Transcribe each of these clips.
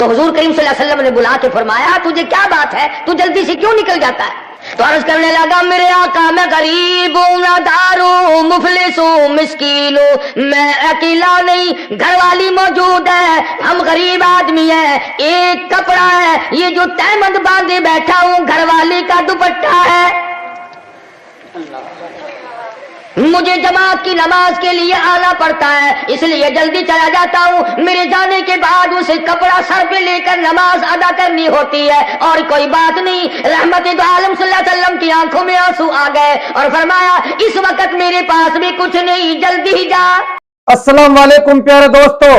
تو حضور کریم صلی اللہ علیہ وسلم نے بلا کے فرمایا تجھے کیا بات ہے، تو جلدی سے کیوں نکل جاتا ہے؟ تو عرض کرنے لگا میرے آقا میں غریب ہوں، نادار ہوں، مفلس ہوں، مسکین ہوں، میں اکیلا نہیں، گھر والی موجود ہے، ہم غریب آدمی ہیں، ایک کپڑا ہے، یہ جو تہمد باندھے بیٹھا ہوں گھر والی کا دوپٹہ ہے، مجھے جماعت کی نماز کے لیے آنا پڑتا ہے، اس لیے جلدی چلا جاتا ہوں، میرے جانے کے بعد اسے کپڑا سر پہ لے کر نماز ادا کرنی ہوتی ہے، اور کوئی بات نہیں۔ رحمت دو عالم صلی اللہ علیہ وسلم کی آنکھوں میں آنسو آ گئے اور فرمایا اس وقت میرے پاس بھی کچھ نہیں، جلدی ہی جا۔ السلام علیکم پیارے دوستو،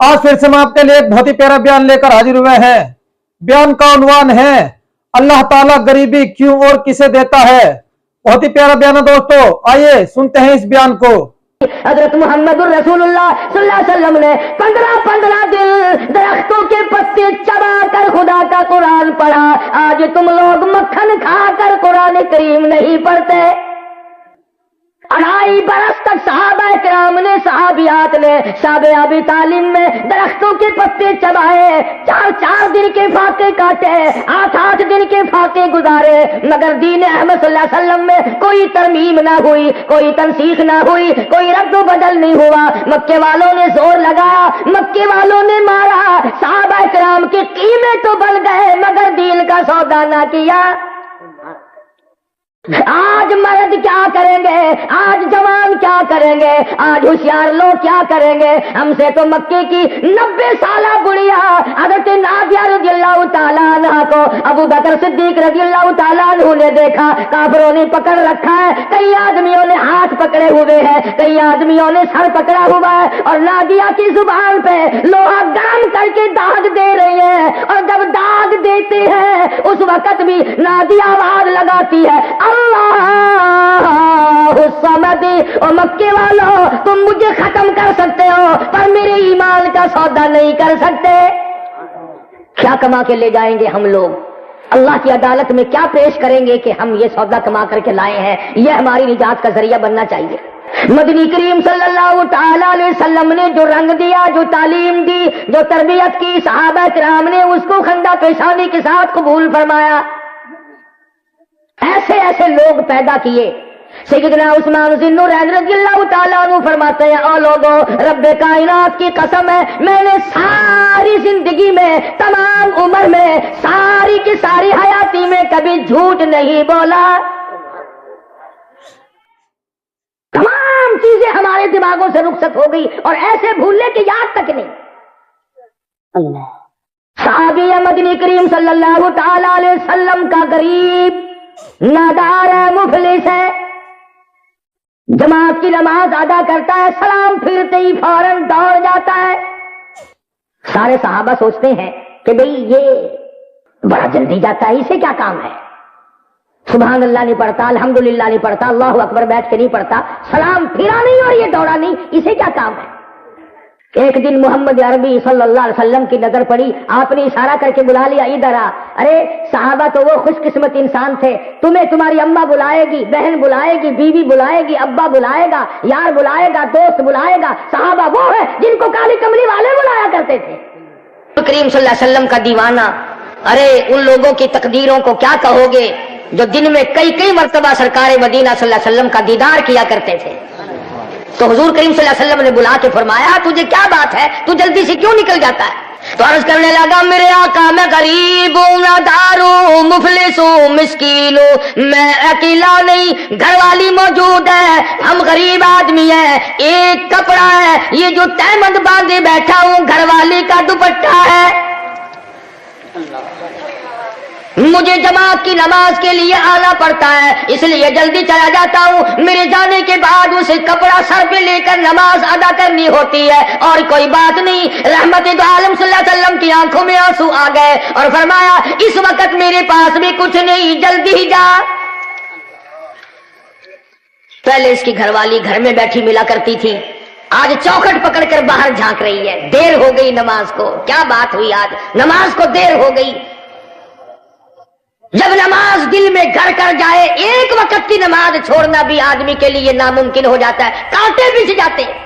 آج پھر سے میں آپ کے لیے ایک بہت ہی پیارا بیان لے کر حاضر ہوئے ہیں۔ بیان کا عنوان ہے اللہ تعالیٰ غریبی کیوں اور کسے دیتا ہے۔ بہت ہی پیارا بیان ہے دوستو، آئیے سنتے ہیں اس بیان کو۔ حضرت محمد الرسول اللہ صلی اللہ علیہ وسلم نے 15 دن درختوں کے پتے چبا کر خدا کا قرآن پڑھا، آج تم لوگ مکھن کھا کر قرآن کریم نہیں پڑھتے۔ 2.5 برس تک صحابہ کرام نے، صحابیات نے شابیابی تعلیم میں درختوں کے پتے چبائے، 4 دن کے فاقے کاٹے، 8 دن کے فاقے گزارے، مگر دین احمد صلی اللہ علیہ وسلم میں کوئی ترمیم نہ ہوئی، کوئی تنسیخ نہ ہوئی، کوئی رد و بدل نہیں ہوا۔ مکے والوں نے زور لگایا، مکے والوں نے مارا، صحابہ کرام کے قیمے تو بن گئے مگر دین کا سودا نہ کیا۔ آج مرد کیا کریں گے، آج جوان کیا کریں گے، آج ہوشیار لوگ کیا کریں گے؟ ہم سے تو مکے کی 90 سالہ بڑھیا حضرت نادیہ رضی اللہ تعالیٰ عنہ کو ابو بکر صدیق رضی اللہ تعالیٰ عنہ نے دیکھا، کافروں نے پکڑ رکھا ہے، کئی آدمیوں نے ہاتھ پکڑے ہوئے ہیں، کئی آدمیوں نے سر پکڑا ہوا ہے، اور نادیہ کی زبان پہ لوہا گرم کر کے داغ دے رہی ہے، اور جب داغ دیتے ہیں اس وقت بھی نادیہ آواز لگاتی ہے اللہ الصمد۔ اور مکے والوں تم مجھے ختم کر سکتے ہو پر میرے ایمان کا سودا نہیں کر سکتے۔ کیا کما کے لے جائیں گے ہم لوگ؟ اللہ کی عدالت میں کیا پیش کریں گے کہ ہم یہ سودا کما کر کے لائے ہیں؟ یہ ہماری نجات کا ذریعہ بننا چاہیے۔ مدنی کریم صلی اللہ تعالی علیہ وسلم نے جو رنگ دیا، جو تعلیم دی، جو تربیت کی، صحابہ کرام نے اس کو خندہ پیشانی کے ساتھ قبول فرمایا۔ ایسے ایسے لوگ پیدا کیے۔ سیدنا عثمان ذی النورین رضی اللہ تعالیٰ عنہ فرماتے ہیں او لوگوں، رب کائنات کی قسم ہے میں نے ساری زندگی میں، تمام عمر میں، ساری کی ساری حیاتی میں کبھی جھوٹ نہیں بولا۔ تمام چیزیں ہمارے دماغوں سے رخصت ہو گئی اور ایسے بھولنے کی یاد تک نہیں۔ صحابی مدنی کریم صلی اللہ تعالی علیہ وسلم کا غریب، نادار ہے، مفلس ہے، جماعت کی نماز ادا کرتا ہے، سلام پھرتے ہی فوراً دوڑ جاتا ہے۔ سارے صحابہ سوچتے ہیں کہ بھئی یہ بڑا جلدی جاتا ہے، اسے کیا کام ہے؟ سبحان اللہ نہیں پڑھتا، الحمدللہ نہیں پڑھتا، اللہ اکبر بیٹھ کے نہیں پڑھتا، سلام پھرا نہیں اور یہ دوڑا نہیں، اسے کیا کام ہے؟ ایک دن محمد عربی صلی اللہ علیہ وسلم کی نظر پڑی، آپ نے اشارہ کر کے بلا لیا ادھر آ۔ ارے صحابہ تو وہ خوش قسمت انسان تھے، تمہیں تمہاری اماں بلائے گی، بہن بلائے گی، بیوی بلائے گی، ابا بلائے گا، یار بلائے گا، دوست بلائے گا۔ صحابہ وہ ہے جن کو کالی کملی والے بلایا کرتے تھے۔ کریم صلی اللہ علیہ وسلم کا دیوانہ، ارے ان لوگوں کی تقدیروں کو کیا کہو گے جو دن میں کئی مرتبہ سرکار مدینہ صلی اللہ علیہ وسلم کا دیدار کیا کرتے تھے۔ تو حضور کریم صلی اللہ علیہ وسلم نے بلا کے فرمایا تجھے کیا بات ہے، تو جلدی سے کیوں نکل جاتا ہے؟ تو عرض کرنے لگا میرے آقا میں غریب ہوں، نادار ہوں، مفلس ہوں، مسکین ہوں، میں اکیلا نہیں، گھر والی موجود ہے، ہم غریب آدمی ہیں، ایک کپڑا ہے، یہ جو تہمد باندھے بیٹھا ہوں گھر والی کا دوپٹہ ہے، مجھے جماعت کی نماز کے لیے آنا پڑتا ہے، اس لیے جلدی چلا جاتا ہوں، میرے جانے کے بعد اسے کپڑا سر پہ لے کر نماز ادا کرنی ہوتی ہے، اور کوئی بات نہیں۔ رحمت دو عالم صلی اللہ علیہ وسلم کی آنکھوں میں آنسو آ گئے اور فرمایا اس وقت میرے پاس بھی کچھ نہیں، جلدی ہی جا۔ پہلے اس کی گھر والی گھر میں بیٹھی ملا کرتی تھی، آج چوکھٹ پکڑ کر باہر جھانک رہی ہے، دیر ہو گئی نماز کو۔ کیا بات ہوئی، آج نماز کو دیر ہو گئی؟ جب نماز دل میں گھر کر جائے، ایک وقت کی نماز چھوڑنا بھی آدمی کے لیے ناممکن ہو جاتا ہے، کانٹے بچ جاتے ہیں۔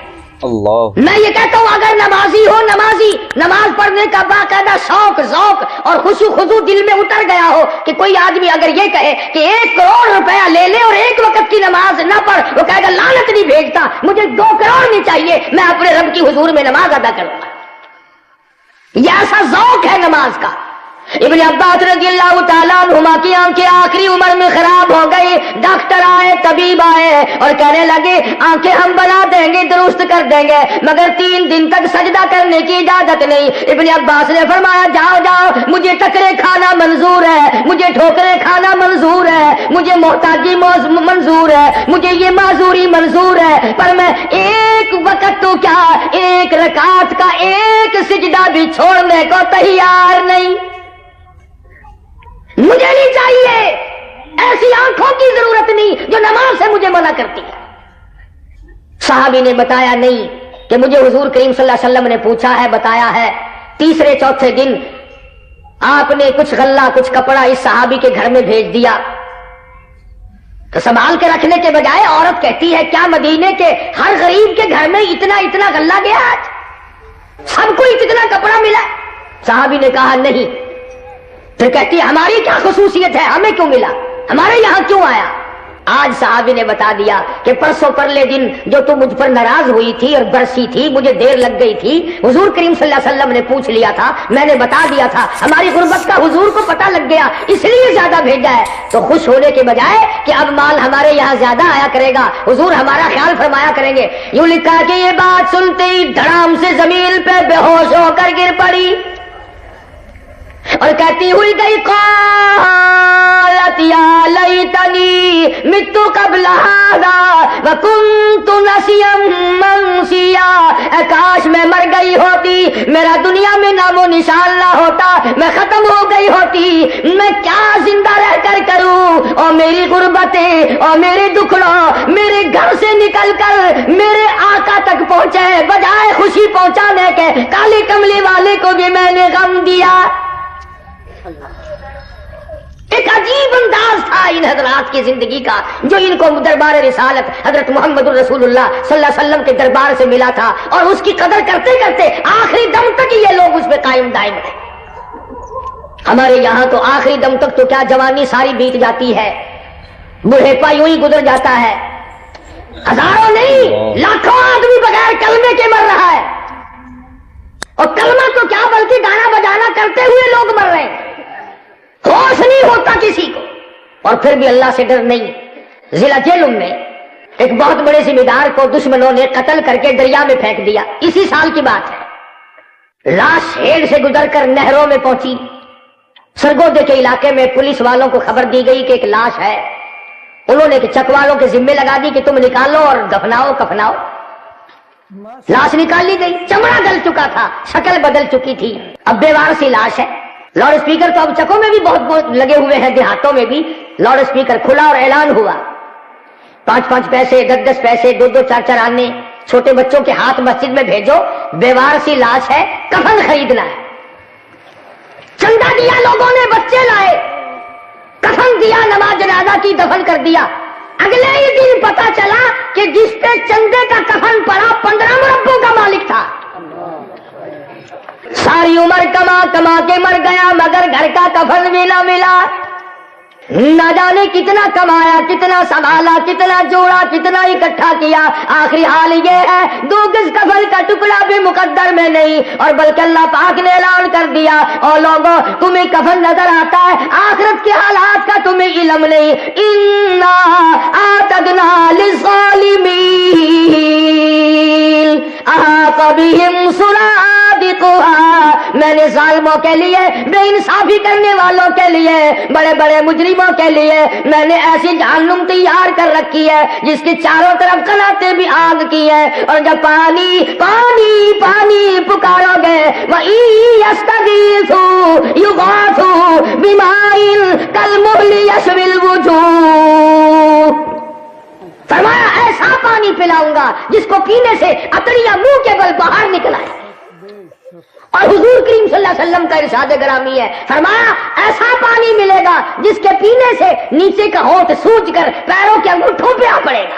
اللہ میں یہ کہتا ہوں اگر نمازی ہو نمازی نماز پڑھنے کا باقاعدہ شوق ذوق اور خشوع خضوع دل میں اتر گیا ہو کہ کوئی آدمی اگر یہ کہے کہ 1 کروڑ روپیہ لے لے اور ایک وقت کی نماز نہ پڑھ، وہ کہے گا لعنت نہیں بھیجتا، مجھے 2 کروڑ نہیں چاہیے، میں اپنے رب کی حضور میں نماز ادا کروں گا۔ یہ ایسا ذوق ہے نماز کا۔ ابن عباس رضی اللہ تعالیٰ عنہما کی آنکھیں آخری عمر میں خراب ہو گئی، ڈاکٹر آئے طبیب آئے اور کہنے لگے آنکھیں ہم بنا دیں گے درست کر دیں گے مگر 3 دن تک سجدہ کرنے کی اجازت نہیں۔ ابن عباس نے فرمایا جاؤ جاؤ، مجھے ٹکرے کھانا منظور ہے، مجھے ٹھوکرے کھانا منظور ہے، مجھے محتاجی منظور ہے، مجھے یہ معذوری منظور ہے، پر میں ایک وقت تو کیا 1 رکعت کا 1 سجدہ بھی چھوڑنے کو تیار نہیں، مجھے نہیں چاہیے، ایسی آنکھوں کی ضرورت نہیں جو نماز سے مجھے منع کرتی ہے۔ صحابی نے بتایا نہیں کہ مجھے حضور کریم صلی اللہ علیہ وسلم نے پوچھا ہے، بتایا ہے۔ تیسرے چوتھے دن آپ نے کچھ غلہ کچھ کپڑا اس صحابی کے گھر میں بھیج دیا تو سنبھال کے رکھنے کے بجائے عورت کہتی ہے کیا مدینے کے ہر غریب کے گھر میں اتنا غلہ گیا، آج سب کو اتنا کپڑا ملا؟ صحابی نے کہا نہیں۔ پھر کہتی ہے ہماری کیا خصوصیت ہے، ہمیں کیوں ملا، ہمارے یہاں کیوں آیا؟ آج صحابی نے بتا دیا کہ پرسوں پرلے دن جو تم مجھ پر ناراض ہوئی تھی اور برسی تھی، مجھے دیر لگ گئی تھی، حضور کریم صلی اللہ علیہ وسلم نے پوچھ لیا تھا، میں نے بتا دیا تھا، ہماری غربت کا حضور کو پتہ لگ گیا اس لیے زیادہ بھیجا ہے۔ تو خوش ہونے کے بجائے کہ اب مال ہمارے یہاں زیادہ آیا کرے گا، حضور ہمارا خیال فرمایا کریں گے۔ یوں لکھا کہ یہ بات سنتے ہی دھڑام سے زمین پہ بے ہوش ہو کر گر پڑی اور کہتی ہوئی گئی قالت یا لیتنی مت قبل ھذا وکنت نسیا منسیا، اے کاش میں مر گئی ہوتی، میرا دنیا میں نام و نشان نہ ہوتا، میں ختم ہو گئی ہوتی، میں کیا زندہ رہ کر کروں، اور میری غربتیں اور میرے دکھڑوں میرے گھر سے نکل کر میرے آقا تک پہنچے، بجائے خوشی پہنچانے کے کالی کملی والے کو بھی میں نے غم دیا۔ ایک عجیب انداز تھا ان حضرات کی زندگی کا جو ان کو دربار رسالت حضرت محمد رسول اللہ صلی اللہ علیہ وسلم کے دربار سے ملا تھا، اور اس کی قدر کرتے کرتے آخری دم تک یہ لوگ اس پہ قائم دائم رہے۔ ہمارے یہاں تو آخری دم تک تو کیا جوانی ساری بیت جاتی ہے، بڑھیپا یوں ہی گزر جاتا ہے، ہزاروں نہیں لاکھوں آدمی بغیر کلمے کے مر رہا ہے، اور کلمہ تو کیا بلکہ گانا بجانا کرتے ہوئے لوگ مر رہے ہیں، ہوش نہیں ہوتا کسی کو، اور پھر بھی اللہ سے ڈر نہیں۔ ضلع جہلم میں ایک بہت بڑے ذمہ دار کو دشمنوں نے قتل کر کے دریا میں پھینک دیا، اسی سال کی بات ہے۔ لاش ہیڑ سے گزر کر نہروں میں پہنچی، سرگودے کے علاقے میں پولیس والوں کو خبر دی گئی کہ ایک لاش ہے، انہوں نے چک والوں کے ذمے لگا دی کہ تم نکالو اور دفناؤ کفناؤ۔ لاش نکالی گئی، چمڑا گل چکا تھا، شکل بدل چکی تھی، اب بیوار سی لاش ہے۔ لاؤڈ اسپیکر تو اب چکوں میں بھی بہت لگے ہوئے ہیں، دیہاتوں میں بھی لاؤڈ اسپیکر کھلا اور اعلان ہوا، 5-5 پیسے 10-10 پیسے 2-2 4-4 آنے چھوٹے بچوں کے ہاتھ مسجد میں بھیجو، بیوار سی لاش ہے، کفن خریدنا ہے۔ چندہ دیا لوگوں نے، بچے لائے، کفن دیا، نماز جنازہ کی، دفن کر دیا۔ اگلے ہی دن پتا چلا کہ جس پہ چندے کا کفن پڑا 15 مربوں کا مالک تھا۔ ساری عمر کما کما کے مر گیا مگر گھر کا کفن بھی نہ ملا، نہ جانے کتنا کمایا، کتنا سنبھالا، کتنا جوڑا، کتنا اکٹھا کیا، آخری حال یہ ہے 2 گز کفن کا ٹکڑا بھی مقدر میں نہیں، اور بلکہ اللہ پاک نے اعلان کر دیا اور لوگوں تمہیں کفن نظر آتا ہے، آخرت کے حالات کا تمہیں علم نہیں، انا اعتدنا للظالمین احاط بهم سرادقها، میں نے ظالموں کے لیے، بے انصافی کرنے والوں کے لیے، بڑے بڑے مجرموں کے لیے میں نے ایسی جہنم تیار کر رکھی ہے جس کی چاروں طرف قناتیں بھی آگ کی ہیں، اور جب پانی پانی پانی پکارو گے وَإِن يَسْتَغِيثُوا يُغَاثُوا بِمَاءٍ كَالْمُهْلِ يَشْوِي الْوُجُوهَ، فرمایا ایسا پانی پلاؤں گا جس کو پینے سے اتڑیاں منہ کے بل باہر نکل آئے۔ اور حضور کریم صلی اللہ علیہ وسلم کا ارشاد گرامی ہے، فرمایا ایسا پانی ملے گا جس کے پینے سے نیچے کا ہونٹ سوج کر پیروں کے انگوٹھوں پہ آ پڑے گا۔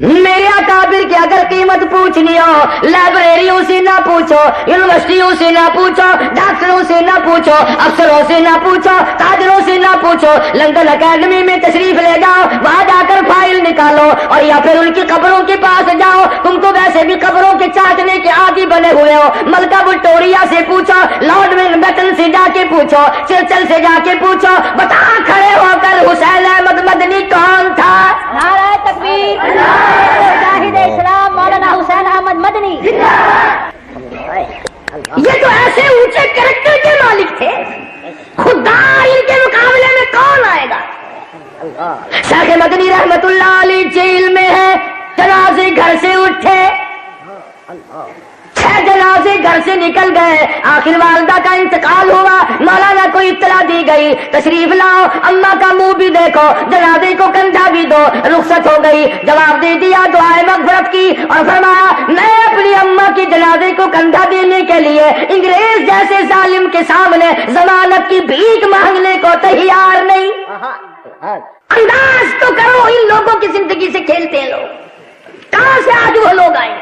میرے اکابر کی اگر قیمت پوچھنی ہو لائبریریوں سے نہ پوچھو, یونیورسٹیوں سے نہ پوچھو, ڈاکٹروں سے نہ پوچھو, افسروں سے نہ پوچھو, تاجروں سے نہ پوچھو, لندن اکیڈمی میں تشریف لے جاؤ, وہاں جا کر فائل نکالو, اور یا پھر ان کی قبروں کے پاس جاؤ. تم تو ویسے بھی قبروں کے چاٹنے کے عادی بنے ہوئے ہو. ملکہ وکٹوریا سے پوچھو, لارڈ ماؤنٹ بیٹن سے جا کے پوچھو, چرچل سے جا کے پوچھو, بتا کھڑے ہو کر حسین احمد مدنی کون تھا؟ نعرہ تکبیر, شاہد اسلام مولانا حسین احمد مدنی. یہ تو ایسے اونچے کریکٹر کے مالک تھے, خدا ان کے مقابلے میں کون آئے گا؟ شیخ مدنی رحمت اللہ علیہ جیل میں ہے, جنازے گھر سے اٹھے, 6 جنازے گھر سے نکل گئے, آخر والدہ کا انتقال ہوا, مولانا کو اطلاع دی گئی, تشریف لاؤ, اماں کا منہ بھی دیکھو, جنازے کو کندھا بھی دو. رخصت ہو گئی, جواب دے دیا, دعائے مغفرت کی, اور فرمایا میں اپنی اماں کی جنازے کو کندھا دینے کے لیے انگریز جیسے ظالم کے سامنے ضمانت کی بھیک مانگنے کو تیار نہیں. انداز تو کرو, ان لوگوں کی زندگی سے کھیلتے ہیں لوگ, کہاں سے آج وہ لوگ آئے؟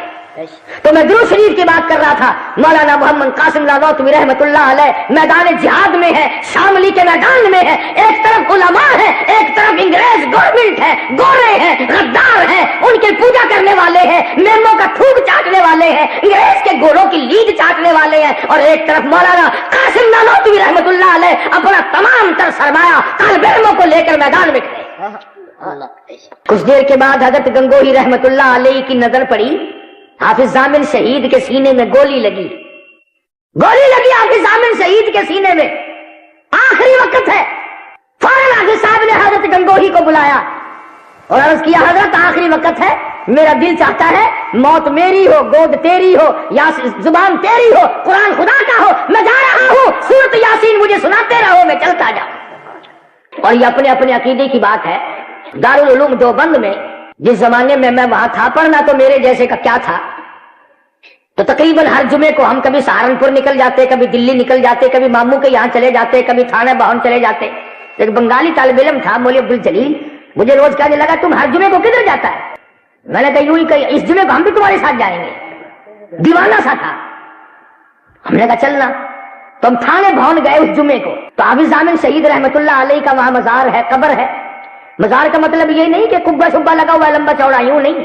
تو میں درود شریف کی بات کر رہا تھا. مولانا محمد قاسم نانوتوی رحمت اللہ علیہ میدان جہاد میں ہے, شاملی کے میدان میں ہے. ایک طرف علماء ہے, ایک طرف انگریز گورنمنٹ ہے, گورے ہیں, غدار ہیں, ان کے پوجا کرنے والے ہیں, میموں کا تھوک چاٹنے والے ہیں, انگریز کے گھوڑوں کی لید چاٹنے والے ہیں, اور ایک طرف مولانا قاسم نانوتوی رحمت اللہ علیہ اپنا تمام تر سرمایہ طالب علموں کو لے کر میدان میں کھڑے. کچھ دیر کے بعد حضرت گنگوہی رحمت اللہ علیہ کی نظر پڑی, حافظ ضامن شہید کے سینے میں گولی لگی حافظ ضامن شہید کے سینے میں, آخری وقت ہے. فوراً حافظ صاحب نے حضرت گنگوہی کو بلایا اور عرض کیا, حضرت آخری وقت ہے, میرا دل چاہتا ہے موت میری ہو, گود تیری ہو, یا زبان تیری ہو, قرآن خدا کا ہو, میں جا رہا ہوں, سورۃ یاسین مجھے سناتے رہو, میں چلتا جاؤں. اور یہ اپنے اپنے عقیدے کی بات ہے. دارالعلوم دیوبند میں جس زمانے میں وہاں تھا, پڑھنا تو میرے جیسے کا کیا تھا, تو تقریباً ہر جمعے کو ہم کبھی سہارنپور نکل جاتے, کبھی دلی نکل جاتے, کبھی ماموں کے یہاں چلے جاتے, کبھی تھانے باہن چلے جاتے. ایک بنگالی طالب علم تھا مولوی عبدالجلیل, مجھے روز کہنے لگا تم ہر جمعے کو کدھر جاتا ہے؟ میں نے کہا یوں ہی کہ اس جمعے کو ہم بھی تمہارے ساتھ جائیں گے. دیوانہ سا تھا. ہم نے کہا چلنا. تو ہم تھانے بھون گئے اس جمعے کو, تو حافظ ضامن شہید رحمت اللہ علیہ کا وہاں مزار ہے, قبر ہے. مزار کا مطلب یہ نہیں کہ کبا شبا لگا ہوا ہے لمبا چوڑا, یوں نہیں.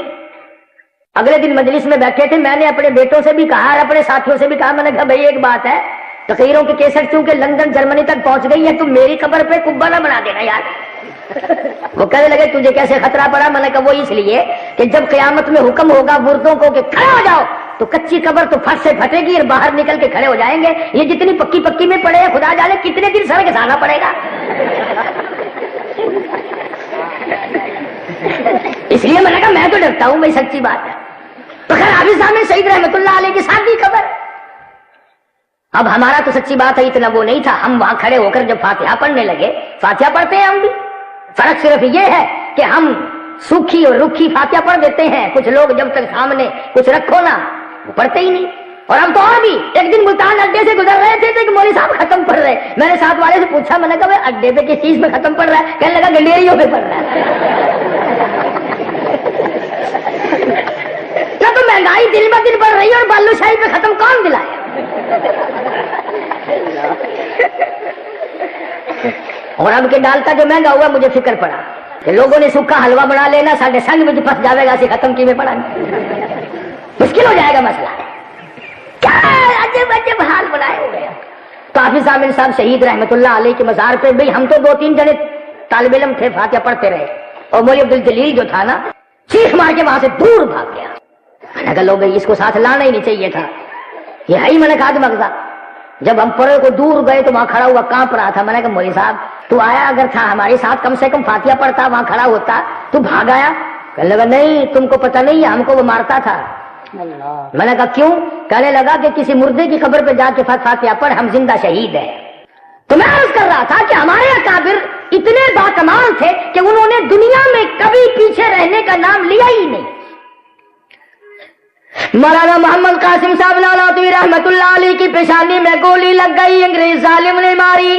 اگلے دن مجلس میں بیٹھے تھے, میں نے اپنے بیٹوں سے بھی کہا اور اپنے ساتھیوں سے بھی کہا, میں نے کہا بھائی ایک بات ہے, تقریروں کی کیسٹ چونکہ لندن جرمنی تک پہنچ گئی ہے, تم میری قبر پہ کبا نہ بنا دینا یار. وہ کہنے لگے تجھے کیسے خطرہ پڑا؟ میں نے کہا وہ اس لیے کہ جب قیامت میں حکم ہوگا مردوں کو کہ کھڑے ہو جاؤ, تو کچی قبر تو پھٹ سے پھٹے گی اور باہر نکل کے کھڑے ہو جائیں گے. یہ جتنی پکی پکی میں پڑے ہیں, خدا جانے کتنے دن سر گھسانا پڑے گا. اس لیے میں نے کہا میں تو ڈرتا ہوں, بھائی سچی بات ہے. تو خیر حافظ ضامن شہید رحمت اللہ علیہ کی ساتھ بھی خبر. اب ہمارا تو سچی بات ہے اتنا وہ نہیں تھا. ہم وہاں کھڑے ہو کر جب فاتحہ پڑھنے لگے, فاتحہ پڑھتے ہیں ہم بھی, فرق صرف یہ ہے کہ ہم سوکھی اور رکھی فاتحہ پڑھ دیتے ہیں. کچھ لوگ جب تک سامنے کچھ رکھو نا وہ پڑھتے ہی نہیں. اور ہم تو اور بھی, ایک دن ملتان اڈے سے گزر رہے تھے تو ایک مولوی صاحب ختم پڑھ رہے. میں نے ساتھ والے سے پوچھا, میں نے کہا اڈے پہ کس چیز میں ختم پڑھ رہا ہے؟ کہنے لگا گنڈیریوں پہ پڑھ رہا ہے. کیا تو مہنگائی دن ب دن بڑھ رہی ہے اور بالو شاہی پہ ختم کون دلایا؟ اور اب کے ڈال کا جو مہنگا ہوا مجھے فکر پڑا کہ لوگوں نے سوکھا حلوہ بنا لینا, ساڑھے سنگ میں جو پھنس جاوے گا, ختم کی میں پڑا مشکل ہو جائے گا مسئلہ. کیا عجب عجب حال بنائے ہوئے. تو حافظ ضامن صاحب شہید رحمت اللہ علیہ کے مزار پہ بھئی ہم تو 2-3 جنے طالب علم تھے, فاتحہ پڑھتے رہے, اور مولوی عبدالجلیل جو تھا نا چیخ مار کے وہاں سے دور بھاگ گیا. میں نے کہا لو بھئی اس کو ساتھ لانا ہی نہیں چاہیے تھا, یہ ہے ہی میں نے کہا مغزہ. جب ہم پڑے کو دور گئے تو وہاں کھڑا ہوا کانپ رہا تھا. میں نے کہا مولوی صاحب تو آیا اگر تھا ہمارے ساتھ کم سے کم فاتحہ پڑھتا, وہاں کھڑا ہوتا, تو بھاگ آیا؟ کہنے لگا نہیں تم کو پتہ نہیں ہے, ہم کو وہ مارتا تھا. میں نے کہا کیوں؟ کہنے لگا کہ کسی مردے کی قبر پہ جا کے فاتحہ پڑھ, ہم زندہ شہید ہیں. تو میں عرض کر رہا تھا کہ ہمارے اکابر اتنے باکمال تھے کہ انہوں نے دنیا میں کبھی پیچھے رہنے کا نام لیا ہی نہیں. مولانا محمد قاسم صاحب نانوتوی رحمت اللہ علیہ کی پیشانی میں گولی لگ گئی, انگریز ظالم نے ماری.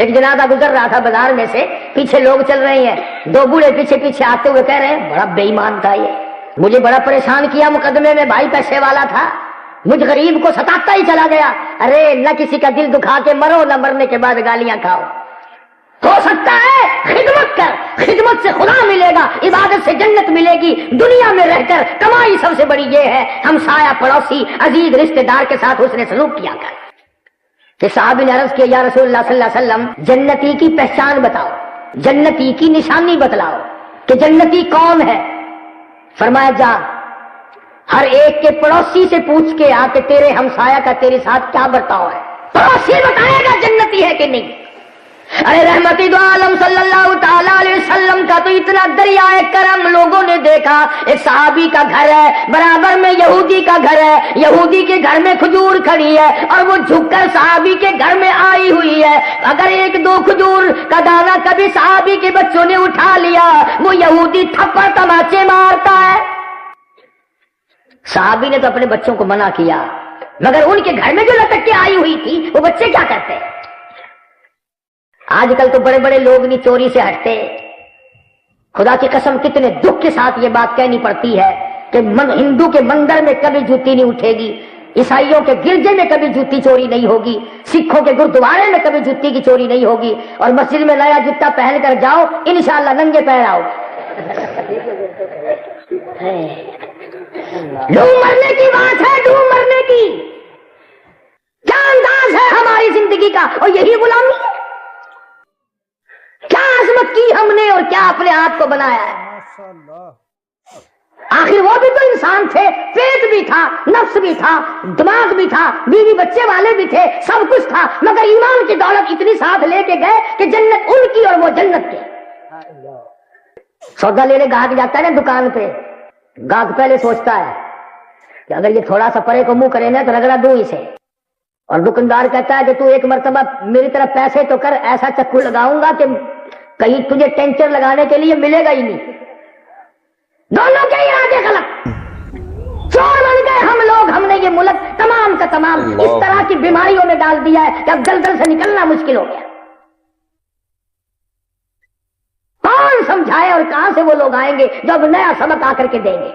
ایک جنازہ گزر رہا تھا بازار میں سے، پیچھے لوگ چل رہے ہیں، دو بوڑھے پیچھے پیچھے آتے ہوئے کہہ رہے ہیں بڑا بے ایمان تھا یہ، مجھے بڑا پریشان کیا مقدمے میں، بھائی پیسے والا تھا، مجھ غریب کو ستاتا ہی چلا گیا۔ ارے نہ کسی کا دل دکھا کے مرو، نہ مرنے کے بعد گالیاں کھاؤ، ہو سکتا ہے خدمت کر، خدمت سے خدا ملے گا، عبادت سے جنت ملے گی۔ دنیا میں رہ کر کمائی سب سے بڑی یہ ہے ہمسایہ پڑوسی عزیز رشتہ دار کے ساتھ حسن سلوک کیا کر۔ کہ صحابی نے عرض کیا یا رسول اللہ صلی اللہ علیہ وسلم جنتی کی پہچان بتاؤ، جنتی کی نشانی بتلاؤ کہ جنتی کون ہے۔ فرمایا جا ہر ایک کے پڑوسی سے پوچھ کے آ کہ تیرے ہمسایہ کا تیرے ساتھ کیا برتاؤ ہے، پڑوسی بتائے گا جنتی ہے کہ نہیں۔ ارے رحمتی دو عالم صلی اللہ تعالی علیہ وسلم کا تو اتنا دریائے کرم لوگوں نے دیکھا، ایک صحابی کا گھر ہے، برابر میں یہودی کا گھر ہے، یہودی کے گھر میں کھجور کھڑی ہے اور وہ جھک کر صحابی کے گھر میں آئی ہوئی ہے۔ اگر ایک دو کھجور کا دانہ کبھی صحابی کے بچوں نے اٹھا لیا، وہ یہودی تھپڑ تماچے مارتا ہے۔ صحابی نے تو اپنے بچوں کو منع کیا، مگر ان کے گھر میں جو لٹک کے آئی ہوئی تھی وہ بچے کیا کرتے؟ آج کل تو بڑے بڑے لوگ نہیں چوری سے ہٹتے۔ خدا کی قسم کتنے دکھ کے ساتھ یہ بات کہنی پڑتی ہے کہ ہندو کے مندر میں کبھی جوتی نہیں اٹھے گی، عیسائیوں کے گرجے میں کبھی جوتی چوری نہیں ہوگی، سکھوں کے گردوارے میں کبھی جوتی کی چوری نہیں ہوگی، اور مسجد میں نیا جوتا پہن کر جاؤ انشاءاللہ ننگے پیر آؤ۔ ڈوب مرنے کی بات ہے، ڈوب مرنے کی۔ کیا انداز ہے ہماری زندگی کا، اور یہی غلامی ہے۔ کیا عظمت کی ہم نے اور کیا اپنے آپ کو بنایا ہے۔ آخر وہ بھی تو انسان تھے، پیٹ بھی تھا، نفس بھی تھا، دماغ بھی تھا، بیوی بچے والے بھی تھے، سب کچھ تھا، مگر ایمان کی دولت اتنی ساتھ لے کے گئے کہ جنت ان کی اور وہ جنت کے۔ سودا لینے گاہک جاتا ہے نا دکان پہ، گاہک پہلے سوچتا ہے کہ اگر یہ تھوڑا سا پرے کو منہ کرے نا تو رگڑا دوں اسے، اور دکاندار کہتا ہے کہ تو ایک مرتبہ میری طرف پیسے تو کر، ایسا چکو لگاؤں گا کہ کہیں تجھے ٹینچر لگانے کے لیے ملے گا ہی نہیں۔ دونوں کے ارادے غلط، چور بن گئے ہم لوگ۔ ہم نے یہ ملک تمام کا تمام اس طرح کی بیماریوں میں ڈال دیا ہے کہ اب دلدل سے نکلنا مشکل ہو گیا۔ کون سمجھائے اور کہاں سے وہ لوگ آئیں گے جو اب نیا سبق آ کر کے دیں گے؟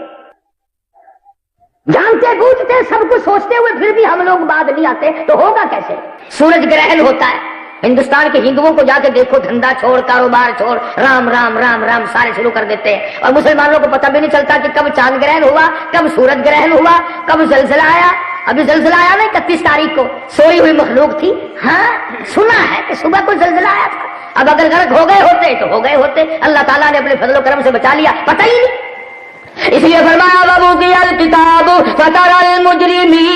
جانتے بوجھتے سب کچھ سوچتے ہوئے پھر بھی ہم لوگ بعد نہیں آتے تو ہوگا کیسے؟ سورج گرہن ہوتا ہے، ہندوستان کے ہندوؤں کو جا کے دیکھو، دھندا چھوڑ کاروبار چھوڑ رام رام رام رام سارے شروع کر دیتے ہیں، اور مسلمانوں کو پتہ بھی نہیں چلتا کہ کب چاند گرہن ہوا، کب سورج گرہن ہوا، کب زلزلہ آیا۔ ابھی زلزلہ آیا نا 31 تاریخ کو، سوئی ہوئی مخلوق تھی، ہاں سنا ہے کہ صبح کو زلزلہ آیا تھا۔ اب اگر غرق ہو گئے ہوتے تو ہو گئے ہوتے، اللہ تعالیٰ نے اپنے فضل و کرم سے بچا لیا، پتہ ہی نہیں۔ اس لیے فرمایا وَوُضِعَ الْكِتَابُ فَتَرَى الْمُجْرِمِينَ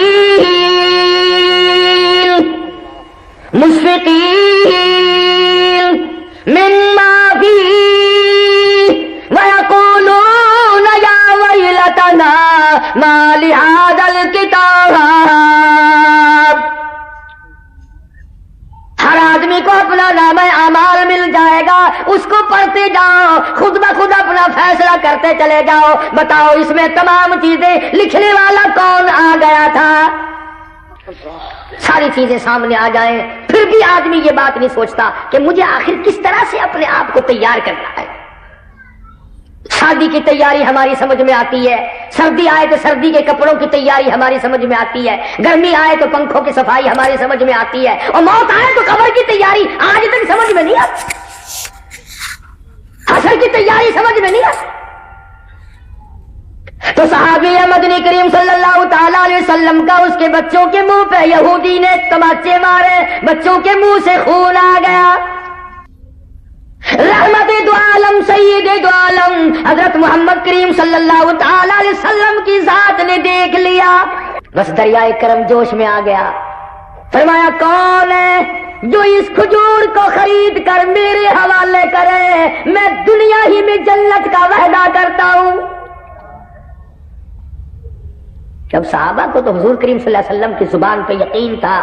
مُشْفِقِينَ مِمَّا فِيهِ وَيَقُولُونَ يَا وَيْلَتَنَا مَا لِهَذَا الْكِتَابِ۔ ہر آدمی کو اپنا نامہ اعمال مل جائے گا، اس کو پڑھتے جاؤ، خود بخود اپنا فیصلہ کرتے چلے جاؤ، بتاؤ اس میں تمام چیزیں لکھنے والا کون آ گیا تھا۔ ساری چیزیں سامنے آ جائیں، پھر بھی آدمی یہ بات نہیں سوچتا کہ مجھے آخر کس طرح سے اپنے آپ کو تیار کرنا ہے۔ شادی کی تیاری ہماری سمجھ میں آتی ہے، سردی آئے تو سردی کے کپڑوں کی تیاری ہماری سمجھ میں آتی ہے، گرمی آئے تو پنکھوں کی صفائی ہماری سمجھ میں آتی ہے، اور موت آئے تو قبر کی تیاری آج تک سمجھ میں نہیں آتی، حشر کی تیاری سمجھ میں نہیں آتی۔ تو صحابی مدنی کریم صلی اللہ تعالی علیہ وسلم کا اس کے بچوں کے منہ پہ یہودی نے تماچے مارے، بچوں کے منہ سے خون آ گیا۔ رحمت دو عالم سید دو عالم حضرت محمد کریم صلی اللہ تعالی علیہ وسلم کی ذات نے دیکھ لیا، بس دریائے کرم جوش میں آ گیا۔ فرمایا کون ہے جو اس کھجور کو خرید کر میرے حوالے کرے، میں دنیا ہی میں جنت کا وعدہ کرتا ہوں۔ جب صحابہ کو تو حضور کریم صلی اللہ علیہ وسلم کی زبان پہ یقین تھا،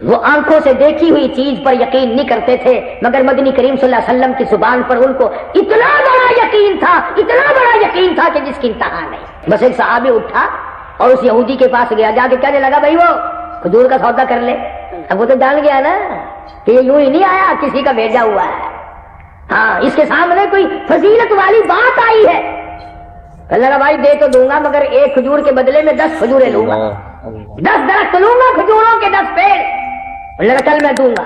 وہ آنکھوں سے دیکھی ہوئی چیز پر یقین نہیں کرتے تھے، مگر مدنی کریم صلی اللہ علیہ وسلم کی زبان پر ان کو اتنا بڑا یقین تھا، اتنا بڑا یقین تھا کہ جس کی انتہا نہیں۔ بس ایک صحابی اٹھا اور اس یہودی کے پاس گیا، جا کے کہنے لگا بھائی وہ کھجور کا سودا کر لے۔ اب وہ تو جان گیا نا کہ یہ یوں ہی نہیں آیا، کسی کا بھیجا ہوا ہے. ہاں اس کے سامنے کوئی فضیلت والی بات آئی ہے. اللہ کا بھائی دے تو دوں گا مگر ایک کھجور کے بدلے میں 10 کھجوریں لوں گا، 10 درخت لوں گا کھجوروں کے 10 پیڑ. اللہ کا چل میں دوں گا.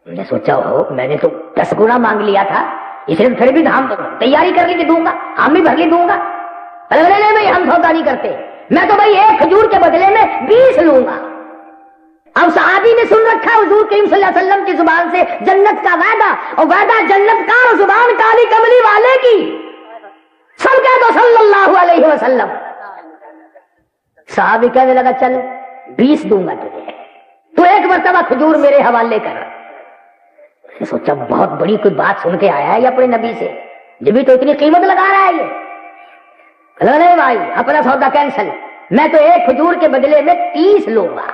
میں نے سوچا ہو میں نے تو 10 گنا مانگ لیا تھا، اس نے پھر بھی ہم تیاری کر لی کہ دوں گا، ہم بھی بھر لی دوں گا. نہیں بھائی ہم سودا نہیں کرتے، میں تو بھائی ایک کھجور کے بدلے میں 20 لوں گا. اب صحابی نے سن رکھا حضور کریم صلی اللہ علیہ وسلم کی زبان سے جنت کا وعدہ، اور وعدہ جنت کا اور زبان کالی کملی والے کی. سب کہہ دو صلی اللہ علیہ وسلم. صحابی کہنے لگا چل 20 دوں گا تجھے، تو ایک مرتبہ کھجور میرے حوالے کر. میں نے سوچا بہت بڑی کوئی بات سن کے آیا ہے یہ اپنے نبی سے، جب بھی تو اتنی قیمت لگا رہا ہے یہ. نہیں بھائی اپنا سودا کینسل، میں تو ایک کھجور کے بدلے میں 30 لوں گا.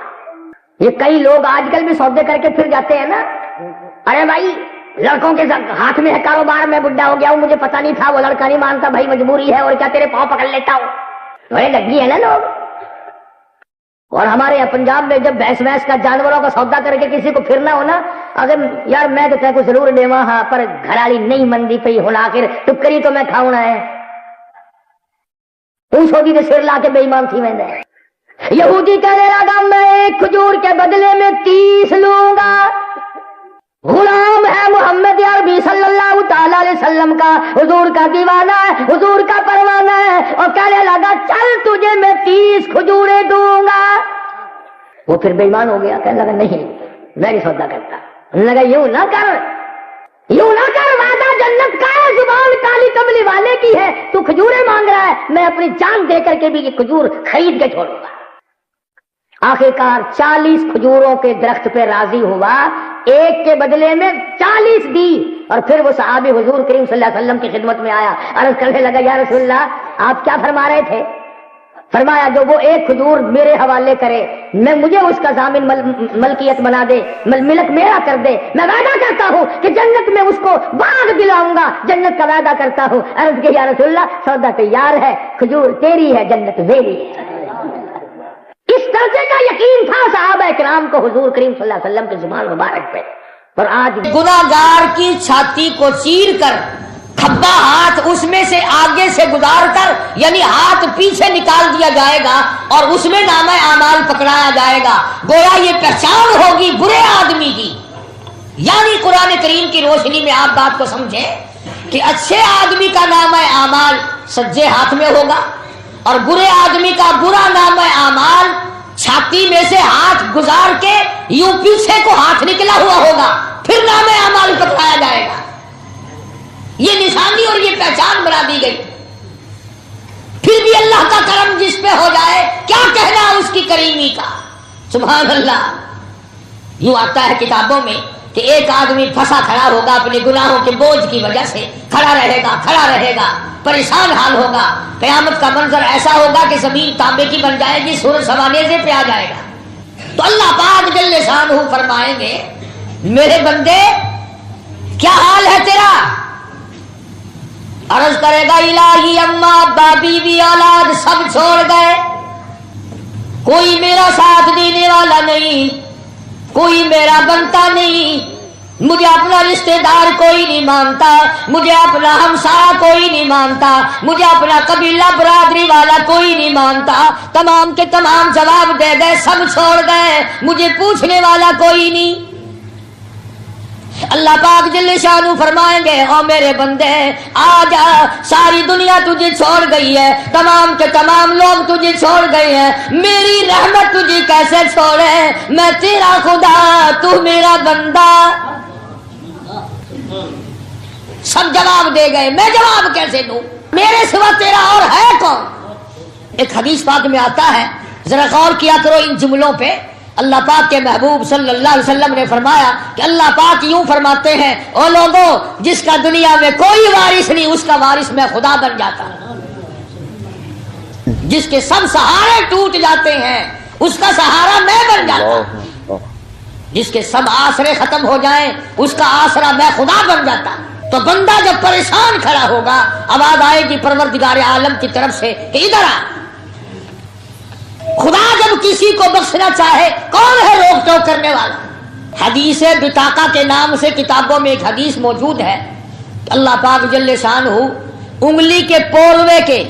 یہ کئی لوگ آج کل بھی سودے کر کے پھر جاتے ہیں نا، ارے بھائی لڑکوں کے ہاتھ میں ہے کاروبار، میں بڈھا ہو گیا ہوں مجھے پتا نہیں تھا، وہ لڑکا نہیں مانتا بھائی مجبوری ہے، اور کیا تیرے پاؤں پکڑ لیتا ہوں. بڑے لگی ہے نا لوگ. اور ہمارے یہاں پنجاب میں جب بھینس کا جانوروں کا سودا کر کے کسی کو پھرنا ہونا، اگر یار میں تو کو ضرور دے وہاں پر گھرالی نہیں مندی پہ ہونا، آخر ٹکری تو میں کھاؤنا ہے. سودی کے سر لا کے بے ایمان تھی میں. یہودی کہنے لگا میں ایک کھجور کے بدلے میں 30 لوں گا. غلام ہے محمد عربی صلی اللہ تعالی علیہ وسلم کا، حضور کا دیوانہ ہے، حضور کا پروانہ ہے، اور کہنے لگا چل تجھے میں 30 کھجوریں دوں گا. وہ پھر بے ایمان ہو گیا، کہنے لگا نہیں میں نہیں سودا کرتا. انہوں نے کہا یوں نہ کر، وعدہ جنت کا ہے، زبان کالی کملی والے کی ہے، تو کھجوریں مانگ رہا ہے، میں اپنی جان دے کر کے بھی یہ کھجور خرید کے چھوڑوں گا. آخرکار 40 کھجوروں کے درخت پہ راضی ہوا، ایک کے بدلے میں 40 دی. اور پھر وہ صحابی حضور کریم صلی اللہ علیہ وسلم کی خدمت میں آیا، عرض کرنے لگا یا رسول اللہ آپ کیا فرما رہے تھے؟ فرمایا جو وہ ایک کھجور میرے حوالے کرے، میں مجھے اس کا ضامن ملکیت بنا دے، ملک میرا کر دے، میں وعدہ کرتا ہوں کہ جنت میں اس کو باغ دلاؤں گا، جنت کا وعدہ کرتا ہوں. عرض کہ یا رسول اللہ سودا تیار ہے، کھجور تیری ہے، جنت میری ہے. کس درجے کا یقین تھا صحابہ کرام کو حضور کریم صلی اللہ علیہ وسلم کی زبان مبارک پہ. اور آج گناہگار کی چھاتی کو چیر کر کھبا ہاتھ اس میں سے آگے سے گزار کر، یعنی ہاتھ پیچھے نکال دیا جائے گا اور اس میں نامہ اعمال پکڑایا جائے گا. گویا یہ پہچان ہوگی برے آدمی کی. یعنی قرآن کریم کی روشنی میں آپ بات کو سمجھیں کہ اچھے آدمی کا نامہ اعمال سجے ہاتھ میں ہوگا، اور برے آدمی کا برا نامہ اعمال چھاتی میں سے ہاتھ گزار کے یوں پیچھے کو ہاتھ نکلا ہوا ہوگا، پھر نامہ اعمال پکڑایا جائے گا. یہ نشانی اور یہ پہچان بنا دی گئی. پھر بھی اللہ کا کرم جس پہ ہو جائے کیا کہنا اس کی کریمی کا. سبحان اللہ. یوں آتا ہے کتابوں میں کہ ایک آدمی پھنسا کھڑا ہوگا اپنے گناہوں کے بوجھ کی وجہ سے، کھڑا رہے گا پریشان حال ہوگا. قیامت کا منظر ایسا ہوگا کہ زمین تانبے کی بن جائے گی، سورج سوانیزے پہ آ جائے گا. تو اللہ پاک جل شانہ فرمائیں گے میرے بندے کیا حال ہے تیرا؟ عرض کرے گا الہی اماں ابا بیوی اولاد سب چھوڑ گئے، کوئی میرا ساتھ دینے والا نہیں، کوئی میرا بنتا نہیں، مجھے اپنا رشتہ دار کوئی نہیں مانتا، مجھے اپنا ہمسایہ کوئی نہیں مانتا، مجھے اپنا قبیلہ برادری والا کوئی نہیں مانتا. تمام کے تمام جواب دے گئے، سب چھوڑ گئے، مجھے پوچھنے والا کوئی نہیں. اللہ پاک جل شانہ فرمائیں گے او میرے بندے آ جا، ساری دنیا تجھے چھوڑ گئی ہے، تمام کے تمام لوگ تجھے چھوڑ گئے ہیں، میری رحمت تجھے کیسے چھوڑے؟ میں تیرا خدا، تو میرا بندہ. سب جواب دے گئے، میں جواب کیسے دوں؟ میرے سوا تیرا اور ہے کون؟ ایک حدیث پاک میں آتا ہے، ذرا غور کیا کرو ان جملوں پہ. اللہ پاک کے محبوب صلی اللہ علیہ وسلم نے فرمایا کہ اللہ پاک یوں فرماتے ہیں او لوگوں جس کا دنیا میں کوئی وارث نہیں اس کا وارث میں خدا بن جاتا ہوں. جس کے سب سہارے ٹوٹ جاتے ہیں اس کا سہارا میں بن جاتا ہوں. جس کے سب آسرے ختم ہو جائیں اس کا آسرا میں خدا بن جاتا ہوں. تو بندہ جب پریشان کھڑا ہوگا آواز آئے گی پروردگار عالم کی طرف سے کہ ادھر آ. خدا جب کسی کو بخشنا چاہے کون ہے روک ٹوک کرنے والا؟ حدیث بطاقہ کے نام سے کتابوں میں ایک حدیث موجود ہے کہ اللہ پاک جل شانہ انگلی کے پورے کے،